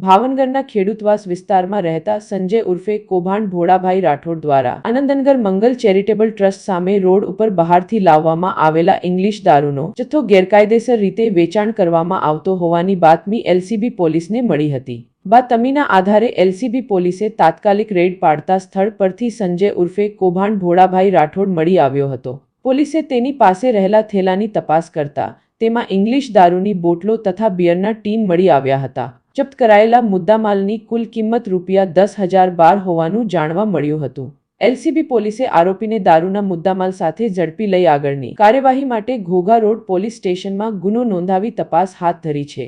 ભાવનગરના ખેડૂતવાસ વિસ્તારમાં રહેતા સંજય ઉર્ફે કૌભાંડ ભોળાભાઈ રાઠોડ દ્વારા આનંદનગર મંગલ ચેરિટેબલ ટ્રસ્ટ સામે રોડ ઉપર બહારથી લાવવામાં આવેલા ઇંગ્લિશ દારૂનો જથ્થો ગેરકાયદેસર રીતે વેચાણ કરવામાં આવતો હોવાની બાતમી એલસીબી પોલીસને મળી હતી। બાતમીના આધારે એલસીબી પોલીસે તાત્કાલિક રેડ પાડતા સ્થળ પરથી સંજય ઉર્ફે કૌભાંડ ભોળાભાઈ રાઠોડ મળી આવ્યો હતો। પોલીસે તેની પાસે રહેલા થેલાની તપાસ કરતા તેમાં ઇંગ્લિશ દારૂની બોટલો તથા બિયરના ટીન મળી આવ્યા હતા। જપ્ત કરાયેલા મુદ્દામાલની કુલ કિંમત ₹10,012 હોવાનું જાણવા મળ્યું હતું। એલસીબી પોલીસે આરોપીને દારૂના મુદ્દામાલ સાથે ઝડપી લઈ આગળની કાર્યવાહી માટે ઘોઘા રોડ પોલીસ સ્ટેશનમાં ગુનો નોંધાવી તપાસ હાથ ધરી છે।